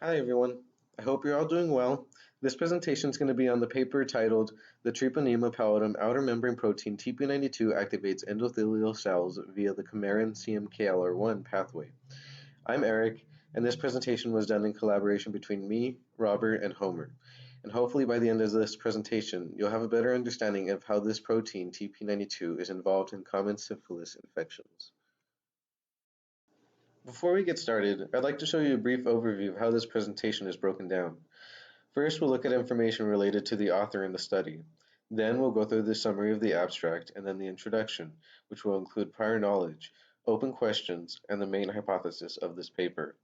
Hi everyone, I hope you're all doing well. This presentation is going to be on the paper titled The Treponema pallidum outer membrane protein TP92 activates endothelial cells via the chimerin CMKLR1 pathway. I'm Eric, and this presentation was done in collaboration between me, Robert, and Homer. And hopefully by the end of this presentation, you'll have a better understanding of how this protein TP92 is involved in common syphilis infections. Before we get started, I'd like to show you a brief overview of how this presentation is broken down. First, we'll look at information related to the author in the study. Then we'll go through the summary of the abstract and then the introduction, which will include prior knowledge, open questions, and the main hypothesis of this paper.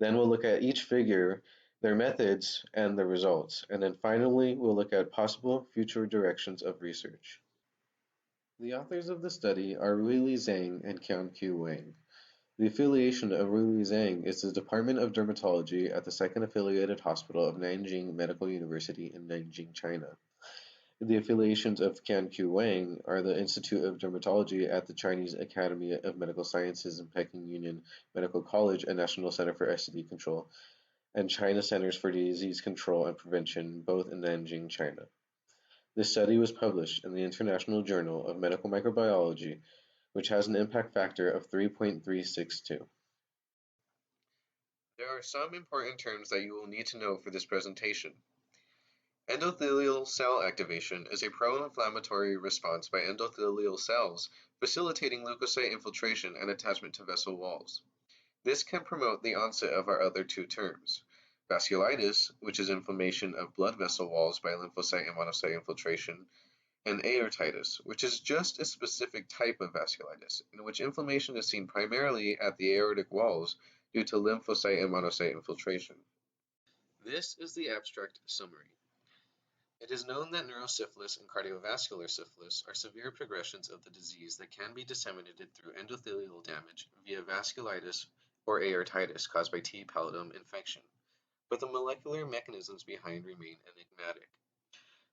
Then we'll look at each figure, their methods, and the results. And then finally, we'll look at possible future directions of research. The authors of the study are Ruili Zhang and Qianqiu Wang. The affiliation of Ruili Zhang is the Department of Dermatology at the Second Affiliated Hospital of Nanjing Medical University in Nanjing, China. The affiliations of Qianqiu Wang are the Institute of Dermatology at the Chinese Academy of Medical Sciences and Peking Union Medical College and National Center for STD Control, and China Centers for Disease Control and Prevention, both in Nanjing, China. This study was published in the International Journal of Medical Microbiology, which has an impact factor of 3.362. There are some important terms that you will need to know for this presentation. Endothelial cell activation is a pro-inflammatory response by endothelial cells, facilitating leukocyte infiltration and attachment to vessel walls. This can promote the onset of our other two terms. Vasculitis, which is inflammation of blood vessel walls by lymphocyte and monocyte infiltration, and aortitis, which is just a specific type of vasculitis, in which inflammation is seen primarily at the aortic walls due to lymphocyte and monocyte infiltration. This is the abstract summary. It is known that neurosyphilis and cardiovascular syphilis are severe progressions of the disease that can be disseminated through endothelial damage via vasculitis or aortitis caused by T. pallidum infection, but the molecular mechanisms behind remain enigmatic.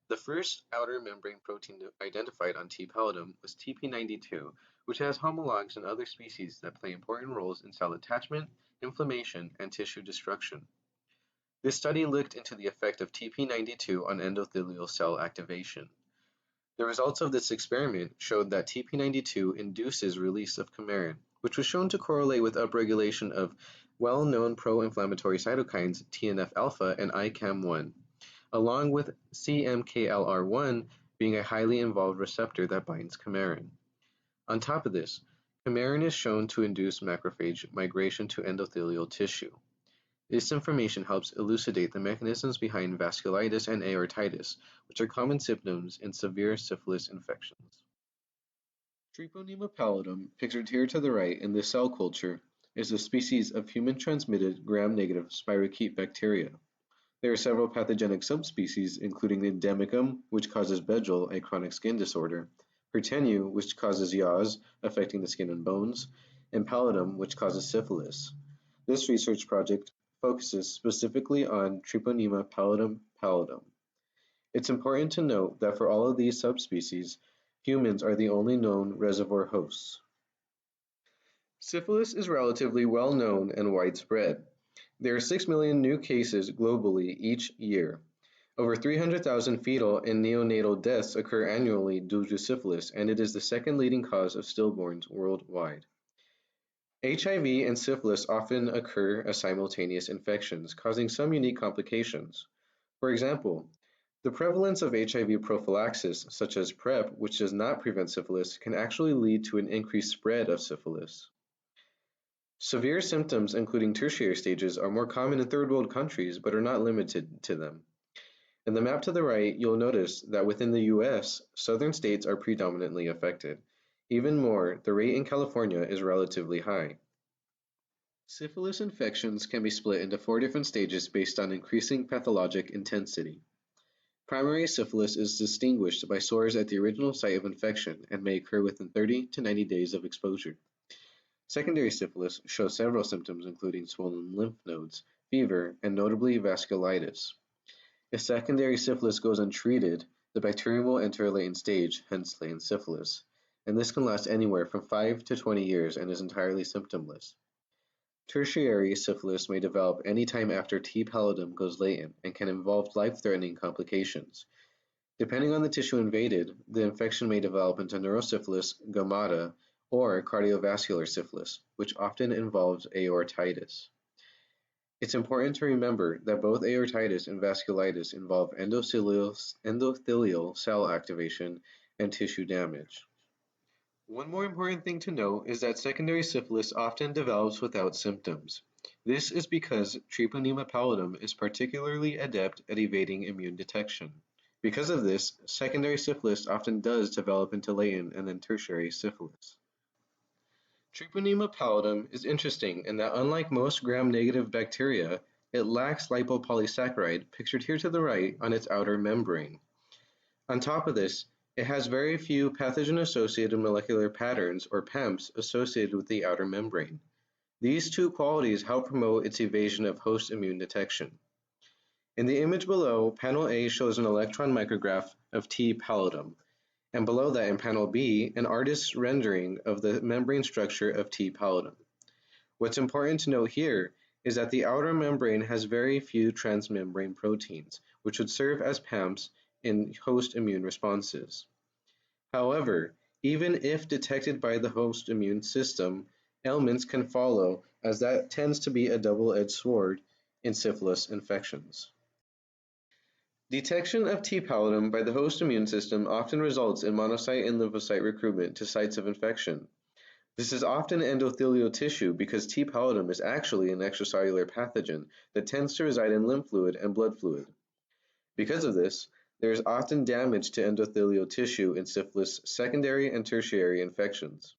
The first outer membrane protein identified on T. pallidum was TP92, which has homologs in other species that play important roles in cell attachment, inflammation, and tissue destruction. This study looked into the effect of TP92 on endothelial cell activation. The results of this experiment showed that TP92 induces release of chimerin, which was shown to correlate with upregulation of well-known pro-inflammatory cytokines TNF-alpha and ICAM-1. Along with CMKLR1 being a highly involved receptor that binds chimerin. On top of this, chimerin is shown to induce macrophage migration to endothelial tissue. This information helps elucidate the mechanisms behind vasculitis and aortitis, which are common symptoms in severe syphilis infections. Treponema pallidum, pictured here to the right in this cell culture, is a species of human-transmitted gram-negative spirochete bacteria. There are several pathogenic subspecies, including endemicum, which causes Begel, a chronic skin disorder, Pertenu, which causes yaws, affecting the skin and bones, and pallidum, which causes syphilis. This research project focuses specifically on Treponema pallidum. It's important to note that for all of these subspecies, humans are the only known reservoir hosts. Syphilis is relatively well known and widespread. There are 6 million new cases globally each year. Over 300,000 fetal and neonatal deaths occur annually due to syphilis, and it is the second leading cause of stillborns worldwide. HIV and syphilis often occur as simultaneous infections, causing some unique complications. For example, the prevalence of HIV prophylaxis, such as PrEP, which does not prevent syphilis, can actually lead to an increased spread of syphilis. Severe symptoms, including tertiary stages, are more common in third world countries, but are not limited to them. In the map to the right, you'll notice that within the US, southern states are predominantly affected. Even more, the rate in California is relatively high. Syphilis infections can be split into 4 different stages based on increasing pathologic intensity. Primary syphilis is distinguished by sores at the original site of infection and may occur within 30 to 90 days of exposure. Secondary syphilis shows several symptoms including swollen lymph nodes, fever, and notably vasculitis. If secondary syphilis goes untreated, the bacterium will enter a latent stage, hence latent syphilis, and this can last anywhere from 5 to 20 years and is entirely symptomless. Tertiary syphilis may develop anytime after T. pallidum goes latent and can involve life-threatening complications. Depending on the tissue invaded, the infection may develop into neurosyphilis, gammata, or cardiovascular syphilis, which often involves aortitis. It's important to remember that both aortitis and vasculitis involve endothelial cell activation and tissue damage. One more important thing to note is that secondary syphilis often develops without symptoms. This is because Treponema pallidum is particularly adept at evading immune detection. Because of this, secondary syphilis often does develop into latent and then tertiary syphilis. Treponema pallidum is interesting in that unlike most gram-negative bacteria, it lacks lipopolysaccharide, pictured here to the right, on its outer membrane. On top of this, it has very few pathogen-associated molecular patterns, or PAMPs, associated with the outer membrane. These two qualities help promote its evasion of host immune detection. In the image below, panel A shows an electron micrograph of T. pallidum, and below that in panel B, an artist's rendering of the membrane structure of T. pallidum. What's important to note here is that the outer membrane has very few transmembrane proteins, which would serve as PAMPs in host immune responses. However, even if detected by the host immune system, ailments can follow, as that tends to be a double-edged sword in syphilis infections. Detection of T. pallidum by the host immune system often results in monocyte and lymphocyte recruitment to sites of infection. This is often endothelial tissue because T. pallidum is actually an extracellular pathogen that tends to reside in lymph fluid and blood fluid. Because of this, there is often damage to endothelial tissue in syphilis secondary and tertiary infections.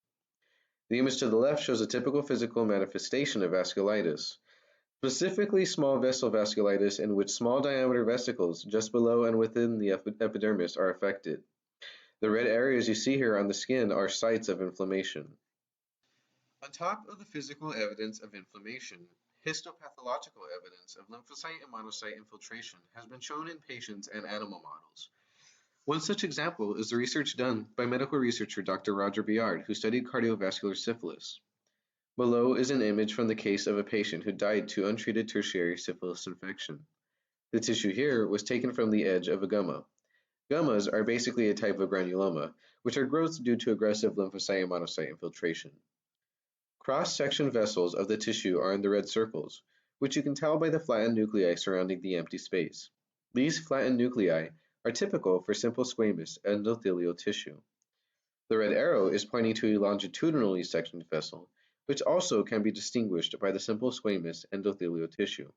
The image to the left shows a typical physical manifestation of vasculitis, specifically small vessel vasculitis in which small diameter vesicles just below and within the epidermis are affected. The red areas you see here on the skin are sites of inflammation. On top of the physical evidence of inflammation, histopathological evidence of lymphocyte and monocyte infiltration has been shown in patients and animal models. One such example is the research done by medical researcher Dr. Roger Biard, who studied cardiovascular syphilis. Below is an image from the case of a patient who died to untreated tertiary syphilis infection. The tissue here was taken from the edge of a gumma. Gummas are basically a type of granuloma, which are growths due to aggressive lymphocyte and monocyte infiltration. Cross-section vessels of the tissue are in the red circles, which you can tell by the flattened nuclei surrounding the empty space. These flattened nuclei are typical for simple squamous endothelial tissue. The red arrow is pointing to a longitudinally sectioned vessel, which also can be distinguished by the simple squamous endothelial tissue.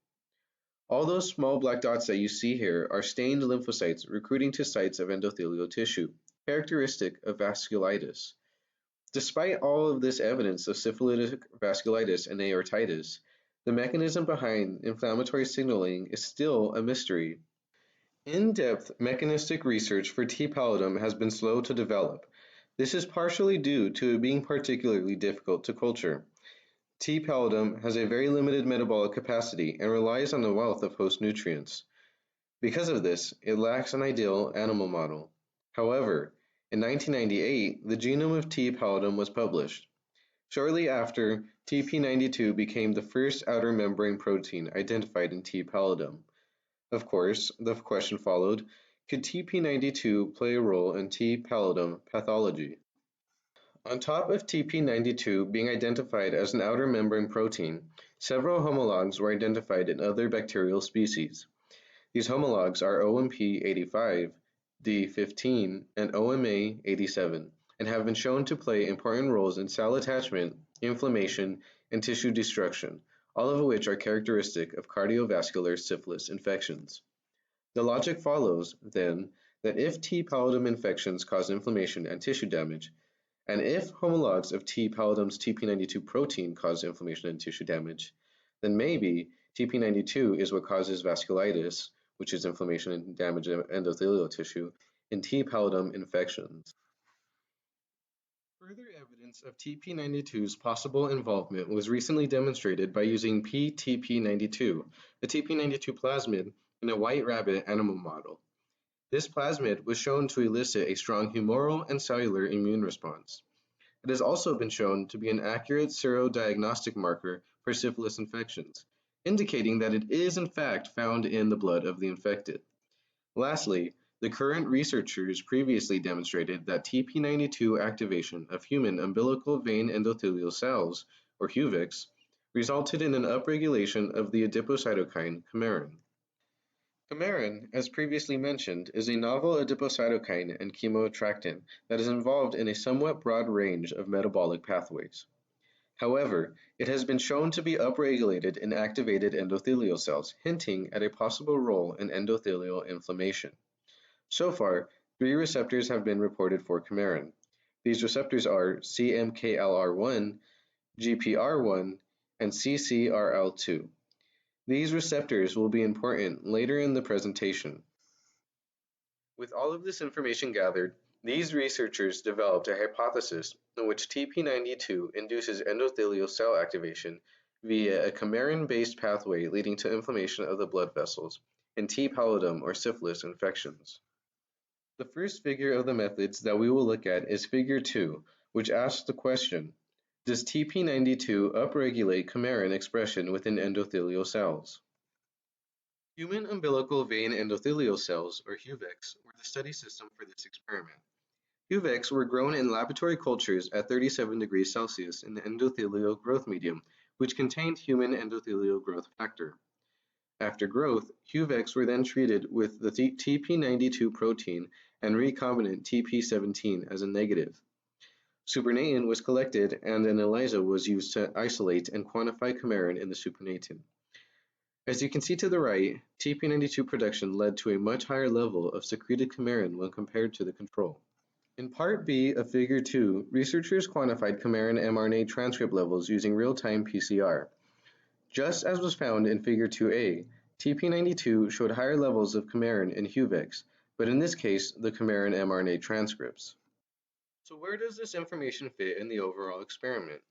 All those small black dots that you see here are stained lymphocytes recruiting to sites of endothelial tissue, characteristic of vasculitis. Despite all of this evidence of syphilitic vasculitis and aortitis, the mechanism behind inflammatory signaling is still a mystery. In-depth mechanistic research for T. pallidum has been slow to develop. This is partially due to it being particularly difficult to culture. T. pallidum has a very limited metabolic capacity and relies on a wealth of host nutrients. Because of this, it lacks an ideal animal model. However, in 1998, the genome of T. pallidum was published. Shortly after, TP92 became the first outer membrane protein identified in T. pallidum. Of course, the question followed, could TP92 play a role in T. pallidum pathology? On top of TP92 being identified as an outer membrane protein, several homologs were identified in other bacterial species. These homologs are OMP85, D15, and OMA87, and have been shown to play important roles in cell attachment, inflammation, and tissue destruction, all of which are characteristic of cardiovascular syphilis infections. The logic follows, then, that if T. pallidum infections cause inflammation and tissue damage, and if homologs of T. pallidum's TP92 protein cause inflammation and tissue damage, then maybe TP92 is what causes vasculitis, which is inflammation and damage of endothelial tissue, in T. pallidum infections. Further evidence of TP92's possible involvement was recently demonstrated by using pTP92, a TP92 plasmid, in a white rabbit animal model. This plasmid was shown to elicit a strong humoral and cellular immune response. It has also been shown to be an accurate serodiagnostic marker for for syphilis infections, indicating that it is in fact found in the blood of the infected. Lastly, the current researchers previously demonstrated that TP92 activation of human umbilical vein endothelial cells, or HUVECs, resulted in an upregulation of the adipocytokine coumarin. Coumarin, as previously mentioned, is a novel adipocytokine and chemoattractant that is involved in a somewhat broad range of metabolic pathways. However, it has been shown to be upregulated in activated endothelial cells, hinting at a possible role in endothelial inflammation. So far, three receptors have been reported for coumarin. These receptors are CMKLR1, GPR1, and CCRL2. These receptors will be important later in the presentation. With all of this information gathered, these researchers developed a hypothesis in which TP92 induces endothelial cell activation via a coumarin-based pathway leading to inflammation of the blood vessels in T. pallidum or syphilis infections. The first figure of the methods that we will look at is figure 2, which asks the question, does TP92 upregulate coumarin expression within endothelial cells? Human umbilical vein endothelial cells, or HUVECs, were the study system for this experiment. HUVECs were grown in laboratory cultures at 37 degrees Celsius in the endothelial growth medium, which contained human endothelial growth factor. After growth, HUVECs were then treated with the TP92 protein and recombinant TP17 as a negative. Supernatant was collected and an ELISA was used to isolate and quantify coumarin in the supernatant. As you can see to the right, TP92 production led to a much higher level of secreted coumarin when compared to the control. In Part B of Figure 2, researchers quantified coumarin mRNA transcript levels using real-time PCR. Just as was found in Figure 2A, TP92 showed higher levels of coumarin in HUVECs, but in this case, the coumarin mRNA transcripts. So where does this information fit in the overall experiment?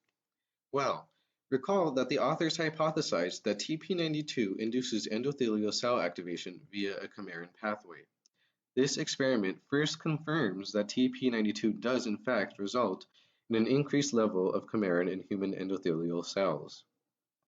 Well, recall that the authors hypothesized that TP92 induces endothelial cell activation via a coumarin pathway. This experiment first confirms that TP92 does in fact result in an increased level of coumarin in human endothelial cells.